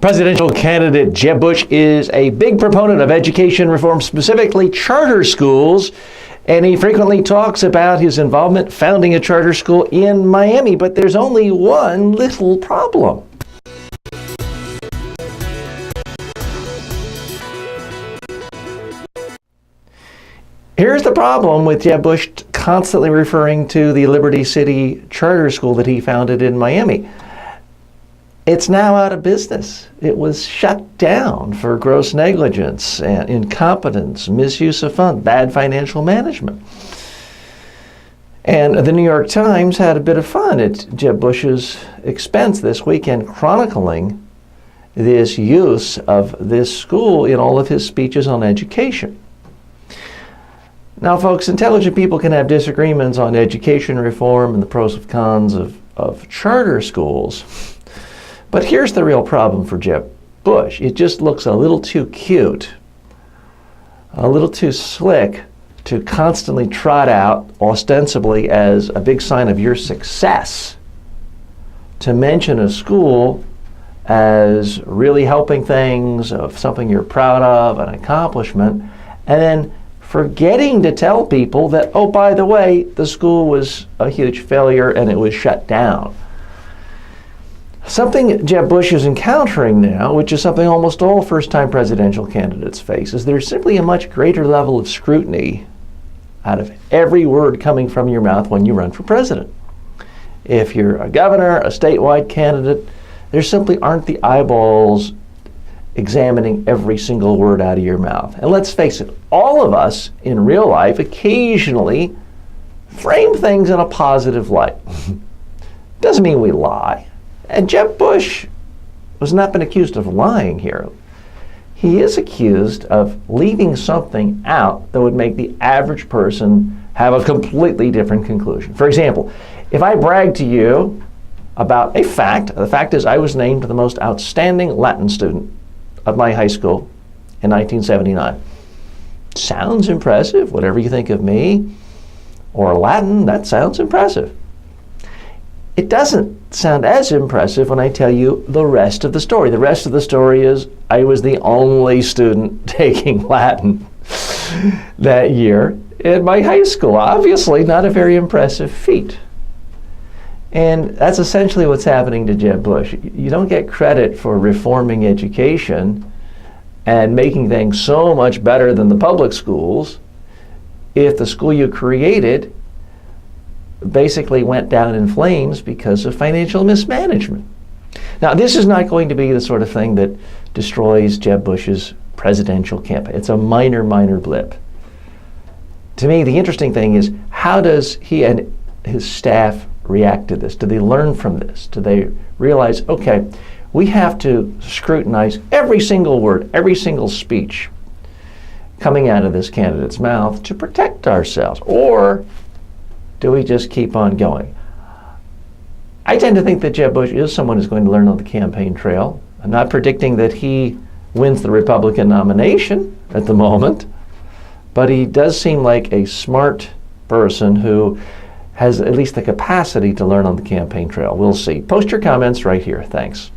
Presidential candidate Jeb Bush is a big proponent of education reform, specifically charter schools, and he frequently talks about his involvement founding a charter school in Miami. But there's only one little problem. Here's the problem with Jeb Bush constantly referring to the Liberty City charter school that he founded in Miami. It's now out of business. It was shut down for gross negligence and incompetence, misuse of funds, bad financial management. And the New York Times had a bit of fun at Jeb Bush's expense this weekend, chronicling this use of this school in all of his speeches on education. Now, folks, intelligent people can have disagreements on education reform and the pros and cons of charter schools. But here's the real problem for Jeb Bush. It just looks a little too cute, a little too slick to constantly trot out, ostensibly as a big sign of your success, to mention a school as really helping things, of something you're proud of, an accomplishment, and then forgetting to tell people that, oh, by the way, the school was a huge failure and it was shut down. Something Jeb Bush is encountering now, which is something almost all first-time presidential candidates face, is there's simply a much greater level of scrutiny out of every word coming from your mouth when you run for president. If you're a governor, a statewide candidate, there simply aren't the eyeballs examining every single word out of your mouth. And let's face it, all of us in real life occasionally frame things in a positive light. Doesn't mean we lie. And Jeb Bush was not been accused of lying here. He is accused of leaving something out that would make the average person have a completely different conclusion. For example, if I brag to you about a fact, the fact is I was named the most outstanding Latin student of my high school in 1979. Sounds impressive, whatever you think of me, or Latin, that sounds impressive. It doesn't sound as impressive when I tell you the rest of the story. The rest of the story is I was the only student taking Latin that year in my high school. Obviously not a very impressive feat. And that's essentially what's happening to Jeb Bush. You don't get credit for reforming education and making things so much better than the public schools if the school you created basically went down in flames because of financial mismanagement. Now, this is not going to be the sort of thing that destroys Jeb Bush's presidential campaign. It's a minor blip. To me, the interesting thing is, how does he and his staff react to this? Do they learn from this? Do they realize, okay, we have to scrutinize every single word, every single speech coming out of this candidate's mouth to protect ourselves? Or do we just keep on going? I tend to think that Jeb Bush is someone who's going to learn on the campaign trail. I'm not predicting that he wins the Republican nomination at the moment, but he does seem like a smart person who has at least the capacity to learn on the campaign trail. We'll see. Post your comments right here. Thanks.